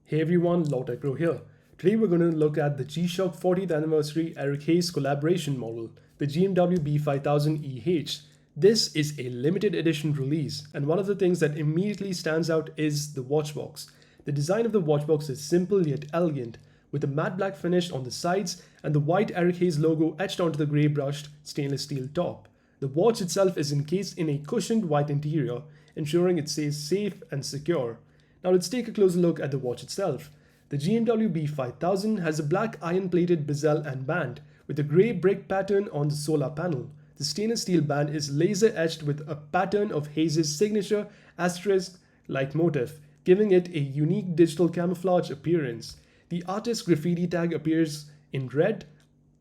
Hey everyone, Law here. Today we're going to look at the G-Shock 40th anniversary Eric Haze collaboration model, the GMW-B5000EH. This is a limited edition release, and one of the things that immediately stands out is the watchbox. The design of the watchbox is simple yet elegant, with a matte black finish on the sides and the white Eric Haze logo etched onto the grey brushed stainless steel top. The watch itself is encased in a cushioned white interior, ensuring it stays safe and secure. Now let's take a closer look at the watch itself. The GMW-B5000 has a black iron-plated bezel and band with a grey brick pattern on the solar panel. The stainless steel band is laser-etched with a pattern of Haze's signature asterisk-like motif, giving it a unique digital camouflage appearance. The artist's graffiti tag appears in red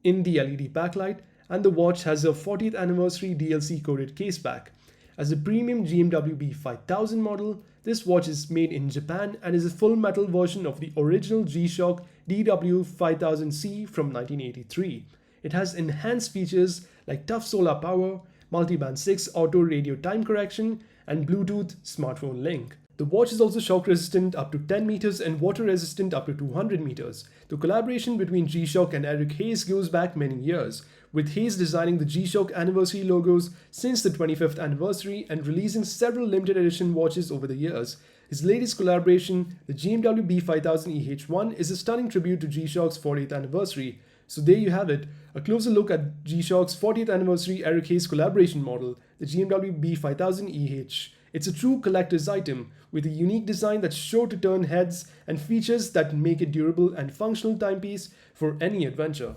in the LED backlight, and the watch has a 40th anniversary DLC-coded caseback. As a premium GMW-B5000 model, this watch is made in Japan and is a full metal version of the original G-Shock DW5000C from 1983. It has enhanced features like tough solar power, multi-band 6 auto radio time correction, and Bluetooth smartphone link. The watch is also shock resistant up to 10 meters and water resistant up to 200 meters. The collaboration between G-Shock and Eric Haze goes back many years, with Haze designing the G-Shock anniversary logos since the 25th anniversary and releasing several limited edition watches over the years. His latest collaboration, the GMW-B5000EH1, is a stunning tribute to G-Shock's 40th anniversary. So there you have it, a closer look at G-Shock's 40th anniversary Eric Haze collaboration model, the GMW-B5000EH. It's a true collector's item, with a unique design that's sure to turn heads and features that make it durable and functional timepiece for any adventure.